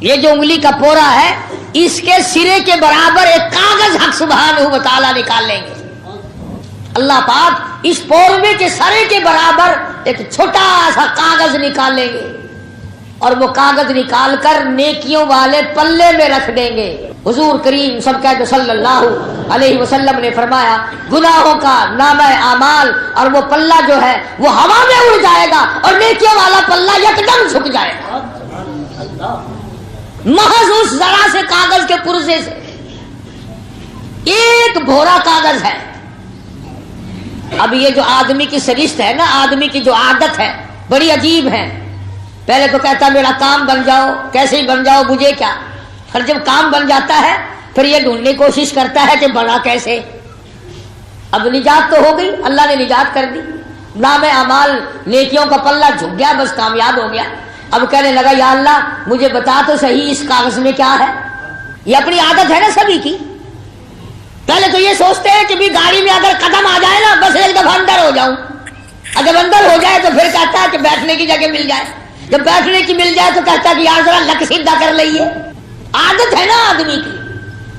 یہ جو انگلی کا پورا ہے اس کے سرے کے برابر ایک کاغذ حق سبحانہ و تعالیٰ نکال لیں گے۔ اللہ پاک اس پورے کے سرے کے برابر ایک چھوٹا سا کاغذ نکال لیں گے اور وہ کاغذ نکال کر نیکیوں والے پلے میں رکھ دیں گے۔ حضور کریم سب کہتے صلی اللہ علیہ وسلم نے فرمایا گناہوں کا نامہ اعمال اور وہ پلہ جو ہے وہ ہوا میں اڑ جائے گا اور نیکیوں والا پلہ یکدم جھک جائے گا، محض اس ذرا سے کاغذ کے پرزے سے۔ ایک بھورا کاغذ ہے۔ اب یہ جو آدمی کی سرشت ہے نا، آدمی کی جو عادت ہے بڑی عجیب ہے۔ پہلے تو کہتا میرا کام بن جاؤ، کیسے ہی بن جاؤ مجھے کیا، پھر جب کام بن جاتا ہے پھر یہ ڈھونڈنے کی کوشش کرتا ہے کہ بنا کیسے۔ اب نجات تو ہو گئی، اللہ نے نجات کر دی، نام اعمال نیکیوں کا پلہ جھک گیا، بس کامیاب ہو گیا۔ اب کہنے لگا یا اللہ مجھے بتا تو صحیح اس کاغذ میں کیا ہے۔ یہ اپنی عادت ہے نا سبھی کی، پہلے تو یہ سوچتے ہیں کہ بھی گاڑی میں اگر قدم آ جائے نا بس ایک دفعہ اندر ہو جاؤں، اور جب اندر ہو جائے تو پھر کہتا ہے کہ بیٹھنے کی جگہ مل جائے، جب بیٹھنے کی مل جائے تو کہتا ہے کہ یار ذرا لک سیدھا کر لئیے۔ عادت ہے نا آدمی کی۔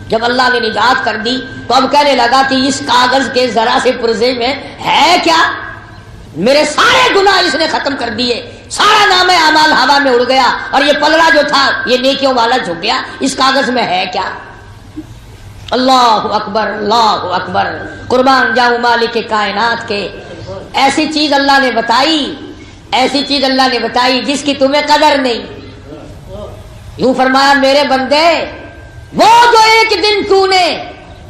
جب اللہ نے نجات کر دی تو اب کہنے لگا کہ اس کاغذ کے ذرا سے پرزے میں ہے کیا، میرے سارے گناہ اس نے ختم کر دیے، سارا نام اعمال ہوا میں اڑ گیا اور یہ پلڑا جو تھا یہ نیکیوں والا جھک گیا، اس کاغذ میں ہے کیا۔ اللہ اکبر، اللہ اکبر، قربان جاؤں مالک کائنات کے۔ ایسی چیز اللہ نے بتائی، ایسی چیز اللہ نے بتائی جس کی تمہیں قدر نہیں۔ یوں فرمایا میرے بندے وہ جو ایک دن تو نے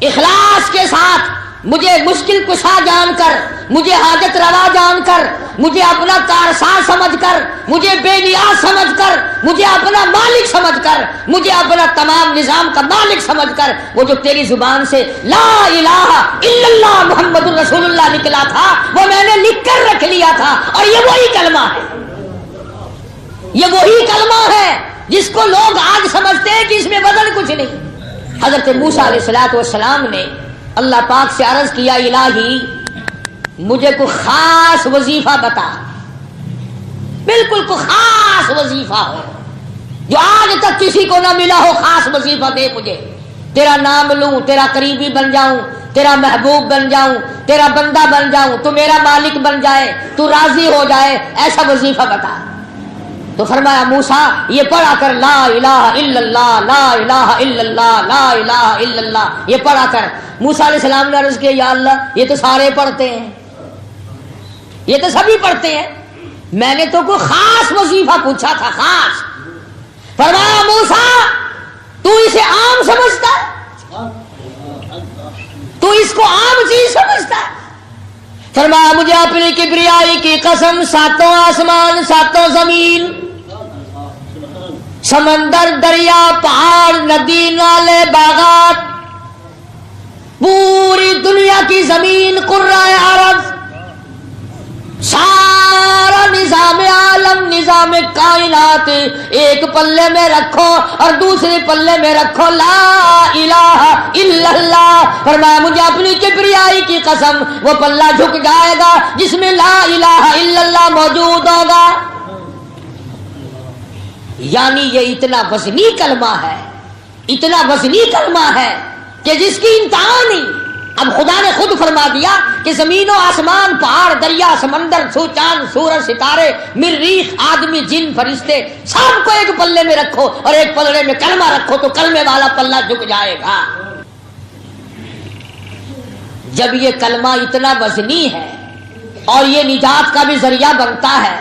اخلاص کے ساتھ مجھے مشکل کشا جان کر، مجھے حاجت روا جان کر، مجھے اپنا کارساز سمجھ کر، مجھے بے نیاز سمجھ کر، مجھے اپنا مالک سمجھ کر، مجھے اپنا تمام نظام کا مالک سمجھ کر وہ جو تیری زبان سے لا الہ الا اللہ محمد الرسول اللہ نکلا تھا وہ میں نے لکھ کر رکھ لیا تھا، اور یہ وہی کلمہ ہے، یہ وہی کلمہ ہے جس کو لوگ آج سمجھتے ہیں کہ اس میں بدل کچھ نہیں۔ حضرت موسیٰ علیہ السلام نے اللہ پاک سے عرض کیا الہی مجھے کوئی خاص وظیفہ بتا، بالکل کوئی خاص وظیفہ ہو جو آج تک کسی کو نہ ملا ہو، خاص وظیفہ دے مجھے، تیرا نام لوں، تیرا قریبی بن جاؤں، تیرا محبوب بن جاؤں، تیرا بندہ بن جاؤں، تو میرا مالک بن جائے، تو راضی ہو جائے، ایسا وظیفہ بتا۔ تو فرمایا موسیٰ یہ پڑھا کر لا الہ الا اللہ، لا الہ الا اللہ، لا الہ الا اللہ، یہ پڑھا کر۔ موسیٰ علیہ السلام نے عرض کیا یا اللہ یہ تو سارے پڑھتے ہیں، یہ تو سبھی پڑھتے ہیں، میں نے تو کوئی خاص وظیفہ پوچھا تھا، خاص۔ فرمایا موسیٰ تو اسے عام سمجھتا ہے، تو اس کو عام چیز سمجھتا ہے۔ فرمایا مجھے اپنی کبریائی کی قسم، ساتوں آسمان ساتوں زمین، سمندر دریا پہاڑ ندی نالے باغات، پوری دنیا کی زمین قرہ عرب، سارا نظام عالم نظام کائنات ایک پلے میں رکھو اور دوسرے پلے میں رکھو لا الہ الا اللہ۔ فرمایا مجھے اپنی کبریائی کی قسم وہ پلہ جھک جائے گا جس میں لا الہ الا اللہ موجود ہوگا۔ یعنی یہ اتنا وزنی کلمہ ہے، اتنا وزنی کلمہ ہے کہ جس کی انتہا نہیں۔ اب خدا نے خود فرما دیا کہ زمین و آسمان پہاڑ دریا سمندر چاند سورج ستارے مریخ آدمی جن فرشتے سب کو ایک پلے میں رکھو اور ایک پلڑے میں کلمہ رکھو تو کلمے والا پلہ جھک جائے گا۔ جب یہ کلمہ اتنا وزنی ہے اور یہ نجات کا بھی ذریعہ بنتا ہے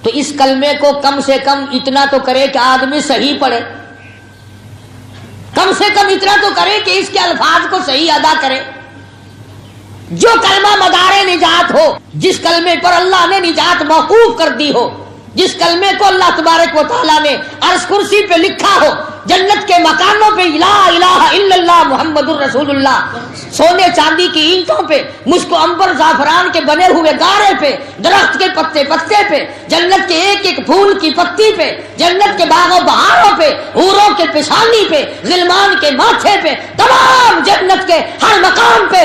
تو اس کلمے کو کم سے کم اتنا تو کرے کہ آدمی صحیح پڑھے، کم سے کم اتنا تو کرے کہ اس کے الفاظ کو صحیح ادا کرے۔ جو کلمہ مدار نجات ہو، جس کلمے پر اللہ نے نجات موقوف کر دی ہو، جس کلمے کو اللہ تبارک و تعالیٰ نے عرش کرسی پہ لکھا ہو، جنت کے مکانوں پہ لا الہ الا اللہ محمد الرسول اللہ، سونے چاندی کی اینٹوں پہ، مشک و عنبر زعفران کے بنے ہوئے گارے پہ، درخت کے پتے پتے پہ، جنت کے ایک ایک پھول کی پتی پہ، جنت کے باغ و بہاروں پہ، حوروں کے پیشانی پہ، غلمان کے ماتھے پہ، تمام جنت کے ہر مقام پہ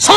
100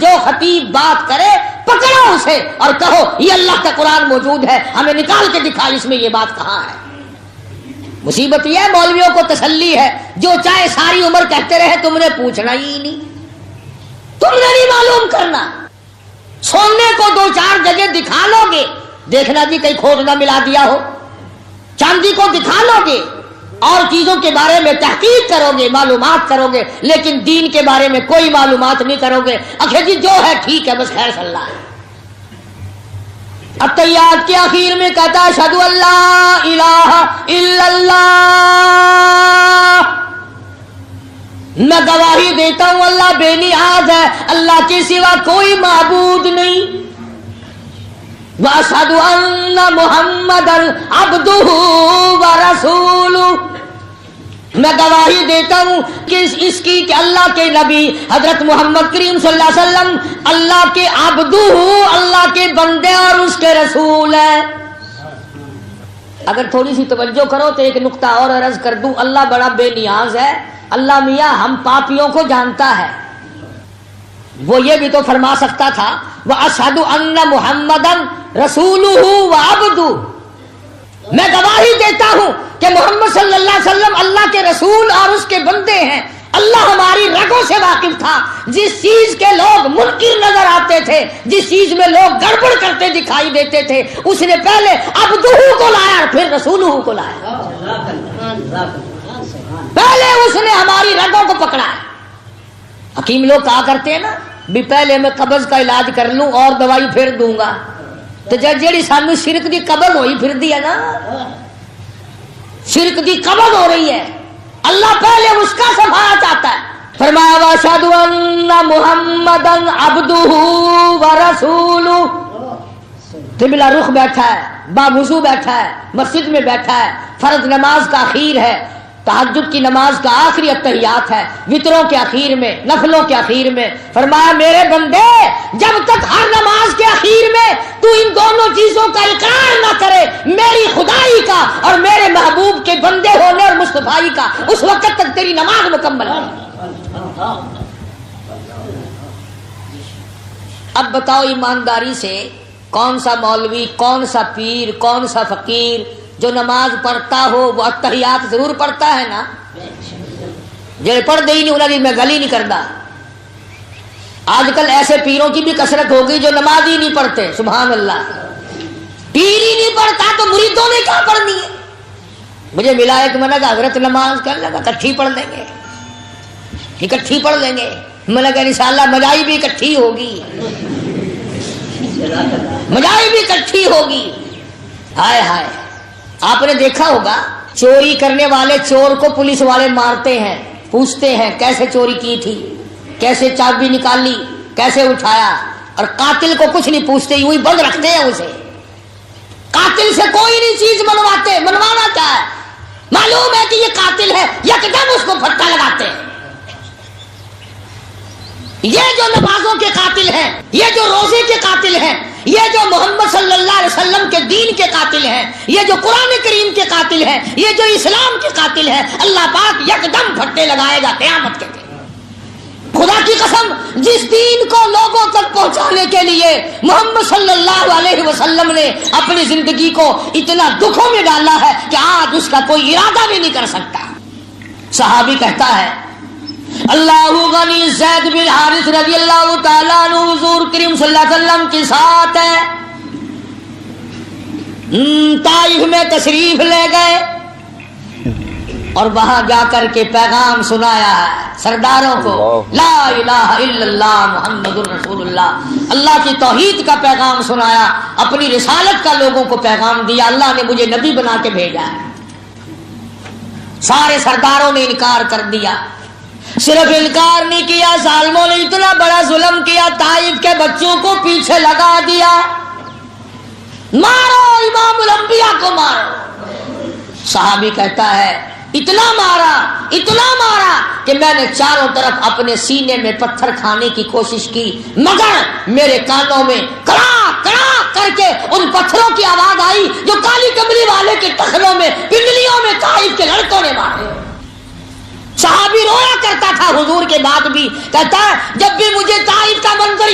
جو خطیب بات کرے پکڑو اسے اور کہو یہ اللہ کا قرآن موجود ہے، ہمیں نکال کے دکھا اس میں یہ بات کہاں ہے۔ مصیبت یہ ہے مولویوں کو تسلی ہے، جو چاہے ساری عمر کہتے رہے تم نے پوچھنا ہی نہیں، تم نے نہیں معلوم کرنا۔ سونے کو دو چار جگہ دکھا لو گے، دیکھنا جی کہیں کھوٹ نہ ملا دیا ہو، چاندی کو دکھا لو گے اور چیزوں کے بارے میں تحقیق کرو گے، معلومات کرو گے، لیکن دین کے بارے میں کوئی معلومات نہیں کرو گے۔ اکھے جی جو ہے ٹھیک ہے، بس خیر صلی اللہ ہے۔ التحیات کے آخر میں کہتا ہے اشہدو ان لا الہ الا اللہ، میں گواہی دیتا ہوں اللہ بے نیاز ہے، اللہ کے سوا کوئی معبود نہیں۔ وَأَشْهَدُ أَنَّ مُحَمَّدًا عَبْدُهُ وَرَسُولُهُ، میں گواہی دیتا ہوں کہ اس کی کہ اللہ کے نبی حضرت محمد کریم صلی اللہ علیہ وسلم اللہ کے عبدہ، اللہ کے بندے اور اس کے رسول ہیں۔ اگر تھوڑی سی توجہ کرو تو ایک نقطہ اور عرض کر دوں، اللہ بڑا بے نیاز ہے، اللہ میاں ہم پاپیوں کو جانتا ہے۔ وہ یہ بھی تو فرما سکتا تھا وَأَشْهَدُ أَنَّ مُحَمَّدًا رَسُولُهُ وَعَبْدُهُ، میں گواہی دیتا ہوں کہ محمد صلی اللہ علیہ وسلم اللہ کے رسول اور اس کے بندے ہیں۔ اللہ ہماری رگوں سے واقف تھا، جس چیز کے لوگ منکر نظر آتے تھے، جس چیز میں لوگ گڑبڑ کرتے دکھائی دیتے تھے، اس نے پہلے عبدہ کو لایا اور پھر رسولہ کو لایا، پہلے اس نے ہماری رگوں کو پکڑا ہے۔ حکیم لوگ کہا کرتے ہیں نا بھی پہلے میں قبض کا علاج کر لوں اور دوائی پھر دوں گا، تو جیڑی سانو شرک دی قبض ہوئی پھر دی ہے نا، شرک دی قبض ہو رہی ہے، اللہ پہلے اس کا صفحہ چاہتا ہے۔ فرمایا وَأَشْهَدُ أَنَّ مُحَمَّدًا عَبْدُهُ وَرَسُولُهُ، قبلہ رخ بیٹھا ہے، باوضو بیٹھا ہے، مسجد میں بیٹھا ہے، فرض نماز کا اخیر ہے، تہجد کی نماز کا آخری التحیات ہے، وطروں کے اخیر میں، نفلوں کے اخیر میں۔ فرمایا میرے بندے جب تک ہر نماز کے اخیر میں تو ان دونوں چیزوں کا اقرار نہ کرے، میری خدائی کا اور میرے محبوب کے بندے ہونے اور مصطفائی کا، اس وقت تک تیری نماز مکمل نہیں۔ اب بتاؤ ایمانداری سے کون سا مولوی، کون سا پیر، کون سا فقیر جو نماز پڑھتا ہو وہ التحیات ضرور پڑھتا ہے نا؟ جو پڑھ دے ہی نہیں انہوں نے میں گلی نہیں کرتا۔ آج کل ایسے پیروں کی بھی کثرت ہو گئی جو نماز ہی نہیں پڑھتے، سبحان اللہ، پیر ہی نہیں پڑھتا تو مریدوں نے کیا پڑھنی ہے؟ مجھے ملا ایک میں نے کہا حضرت نماز کر لگا اکٹھی پڑھ لیں گے، اکٹھی پڑھ لیں گے، میں نے کہا انشاءاللہ مجائی بھی اکٹھی ہوگی، مجائی بھی اکٹھی ہوگی۔ ہائے ہائے، آپ نے دیکھا ہوگا چوری کرنے والے چور کو پولیس والے مارتے ہیں، پوچھتے ہیں کیسے چوری کی تھی، کیسے چابی نکالی، کیسے اٹھایا، اور قاتل کو کچھ نہیں پوچھتے، یوں ہی بند رکھتے ہیں اسے۔ قاتل سے کوئی نہیں چیز منواتے، منوانا کیا ہے؟ معلوم ہے کہ یہ قاتل ہے، یکدم اس کو پھٹا لگاتے ہیں۔ یہ جو نمازوں کے قاتل ہیں، یہ جو روزے کے قاتل ہیں، یہ جو محمد صلی اللہ علیہ وسلم کے دین کے قاتل ہیں، یہ جو قرآن کریم کے قاتل ہیں، یہ جو اسلام کے قاتل ہیں، اللہ پاک یکدم پھٹے لگائے گا قیامت کے دن۔ خدا کی قسم، جس دین کو لوگوں تک پہنچانے کے لیے محمد صلی اللہ علیہ وسلم نے اپنی زندگی کو اتنا دکھوں میں ڈالا ہے کہ آج اس کا کوئی ارادہ بھی نہیں کر سکتا۔ صحابی کہتا ہے اللہ غنی، زید بن حارث رضی اللہ تعالیٰ عنہ حضور کریم صلی اللہ علیہ وسلم کے ساتھ ہے، طائف میں تشریف لے گئے اور وہاں جا کر کے پیغام سنایا ہے سرداروں کو، لا الہ الا اللہ محمد الرسول اللہ، اللہ کی توحید کا پیغام سنایا، اپنی رسالت کا لوگوں کو پیغام دیا، اللہ نے مجھے نبی بنا کے بھیجا ہے۔ سارے سرداروں نے انکار کر دیا، صرف انکار نہیں کیا، ظالموں نے اتنا بڑا ظلم کیا، طائف کے بچوں کو پیچھے لگا دیا، مارو امام الانبیاء کو مارو۔ صحابی کہتا ہے اتنا مارا کہ میں نے چاروں طرف اپنے سینے میں پتھر کھانے کی کوشش کی، مگر میرے کانوں میں کڑا کڑا کر کے ان پتھروں کی آواز آئی جو کالی کمری والے کے ٹخنوں میں، پنڈلیوں میں طائف کے لڑکوں نے مارے۔ صحابی رویا کرتا تھا حضور کے بعد بھی، کہتا ہے جب بھی مجھے طائف کا منظر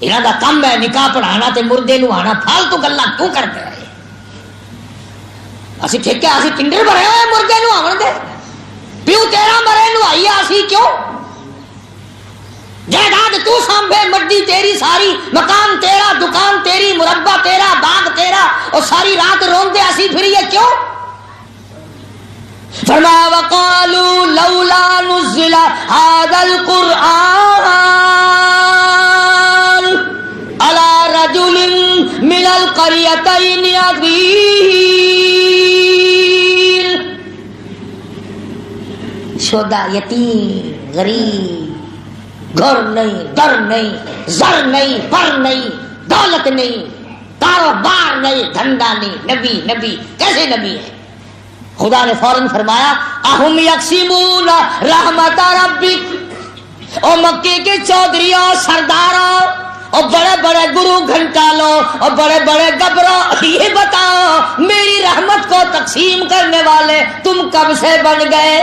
انہاں دا کم ہے نکاح پڑھانا تے مردے نو آنا، فالتو گلاں کیوں کرتے ہیں؟ اسی ٹھیک ہے، اسی ٹنڈر بھرے ہوئے مردے نو آون دے، پیو تیرا مرے نو آئی اسی کیوں؟ جائیداد تو سانبھے، مڈی تیری ساری، مکان تیرا، دکان تیری، مربع تیرا، باغ تیرا، اور ساری رات روندے اسی پھر یہ کیوں؟ فرمایا وقالوا لولا نزل هذا القرآن على رجل من القريتين عظيم. شودا یتیم غریب، گھر نہیں، در نہیں، زر نہیں، پر نہیں، دولت نہیں، کاروبار نہیں، دھندا نہیں، نبی نبی کیسے نبی ہے؟ خدا نے فوراً فرمایا اہم یقسمون رحمت ربک، او مکے کے چودھریوں، سرداروں، اور بڑے بڑے گرو گھنٹالوں اور بڑے بڑے گبروں، یہ بتاؤ میری رحمت کو تقسیم کرنے والے تم کب سے بن گئے؟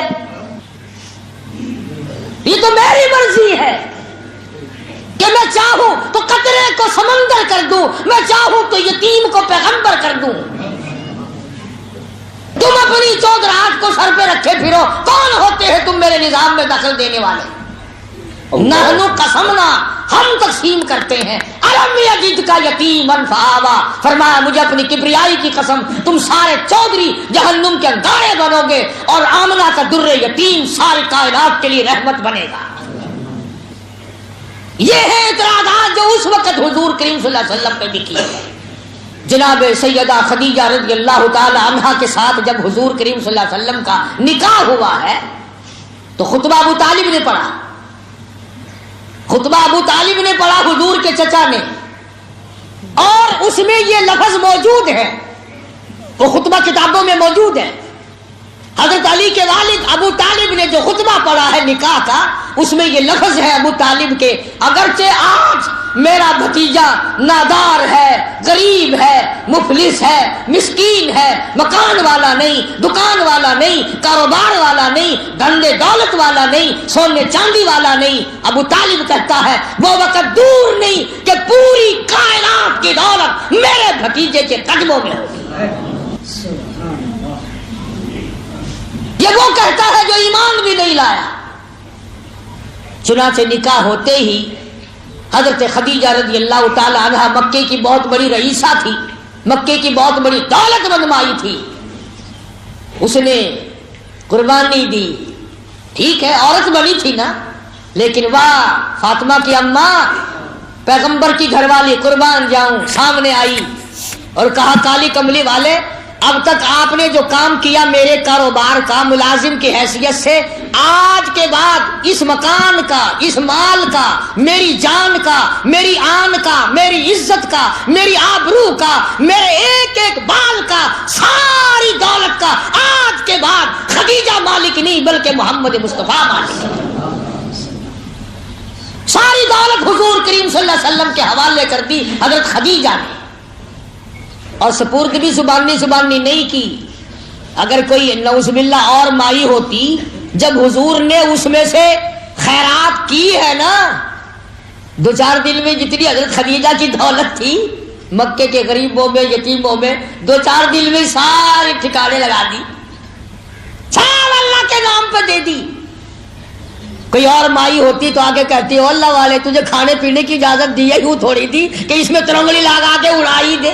یہ تو میری مرضی ہے کہ میں چاہوں تو قطرے کو سمندر کر دوں، میں چاہوں تو یتیم کو پیغمبر کر دوں. تم اپنی چودراہٹ کو سر پہ رکھے پھرو، کون ہوتے ہیں تم میرے نظام میں دخل دینے والے؟ نحنو قسمنا، ہم تقسیم کرتے ہیں. الم یجد کا یتیما فآوا، فرمایا مجھے اپنی کبریائی کی قسم تم سارے چودھری جہنم کے اندارے بنو گے، اور آمنہ کا در یتیم ساری کائنات کے لیے رحمت بنے گا. یہ ہے اعتراضات جو اس وقت حضور کریم صلی اللہ علیہ وسلم پہ بھی کیے. جناب سیدہ خدیجہ رضی اللہ تعالی عنہا کے ساتھ جب حضور کریم صلی اللہ علیہ وسلم کا نکاح ہوا ہے تو خطبہ ابو طالب نے پڑھا، خطبہ ابو طالب نے پڑھا حضور کے چچا نے، اور اس میں یہ لفظ موجود ہے، وہ خطبہ کتابوں میں موجود ہے. حضرت علی کے والد ابو طالب نے جو خطبہ پڑھا ہے نکاح کا، اس میں یہ لفظ ہے ابو طالب کے اگرچہ آج میرا بھتیجا نادار ہے، غریب ہے، مفلس ہے، مسکین ہے، مکان والا نہیں، دکان والا نہیں، کاروبار والا نہیں، دھندے دولت والا نہیں، سونے چاندی والا نہیں، ابو طالب کہتا ہے وہ وقت دور نہیں کہ پوری کائنات کی دولت میرے بھتیجے کے قدموں میں ہوگی. یہ وہ کہتا ہے جو ایمان بھی نہیں لایا. چنانچہ نکاح ہوتے ہی حضرت خدیجہ رضی اللہ تعالی عنہا مکے کی بہت بڑی رئیسہ تھی، مکے کی بہت بڑی دولت مند مائی تھی، اس نے قربانی دی. ٹھیک ہے عورت بنی تھی نا، لیکن واہ فاطمہ کی اماں پیغمبر کی گھر والی قربان جاؤں سامنے آئی اور کہا کالی کملی والے اب تک آپ نے جو کام کیا میرے کاروبار کا ملازم کی حیثیت سے، آج کے بعد اس مکان کا، اس مال کا، میری جان کا، میری آن کا، میری عزت کا، میری آبرو کا، میرے ایک ایک بال کا، ساری دولت کا آج کے بعد خدیجہ مالک نہیں بلکہ محمد مصطفیٰ مالک. ساری دولت حضور کریم صلی اللہ علیہ وسلم کے حوالے کر دی حضرت خدیجہ نے، اور سپرد بھی زبانی نہیں کی. اگر کوئی نعوذ باللہ اور مائی ہوتی، جب حضور نے اس میں سے خیرات کی ہے نا، 2-4 دن میں جتنی حضرت خدیجہ کی دولت تھی مکے کے غریبوں میں، یتیموں میں، 2-4 دن میں سارے ٹھکانے لگا دی، سب اللہ کے نام پہ دے دی. کوئی اور مائی ہوتی تو آگے کہتی ہو اللہ والے تجھے کھانے پینے کی اجازت دی ہے، یوں تھوڑی دی کہ اس میں ترنگلی لگا کے اڑائی دے،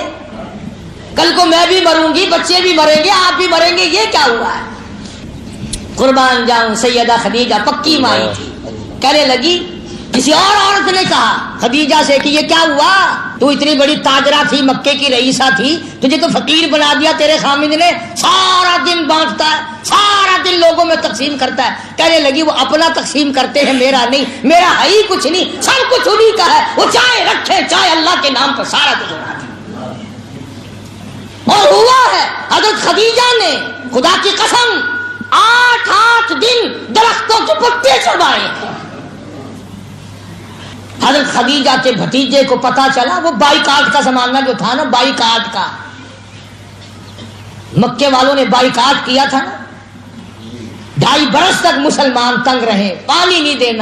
کل کو میں بھی مروں گی، بچے بھی مریں گے، آپ بھی مریں گے، یہ کیا ہوا ہے؟ قربان جاؤں سیدہ خدیجہ پکی مائی تھی. کہنے لگی کسی اور عورت نے کہا خدیجہ سے کہ یہ کیا ہوا، تو اتنی بڑی تاجرہ تھی، مکے کی رئیسہ تھی، تجھے تو فقیر بنا دیا تیرے خامد نے، سارا دن بانٹتا ہے، سارا دن لوگوں میں تقسیم کرتا ہے. کہنے لگی وہ اپنا تقسیم کرتے ہیں، میرا نہیں، میرا ہے ہی کچھ نہیں، سب کچھ انہیں کا ہے، وہ چاہے رکھے چاہے اللہ کے نام پر سارا کچھ اڑا دے. اور ہوا ہے حضرت خدیجہ نے خدا کی قسم 8 دن درختوں کے پتے چبائے. حضرت خدیجہ کے بھتیجے کو پتا چلا، وہ بائیکاٹ کا زمانہ جو تھا نا، بائیکاٹ کا، مکے والوں نے بائیکاٹ کیا تھا نا، 2.5 برس تک مسلمان تنگ رہے، پانی نہیں دینا،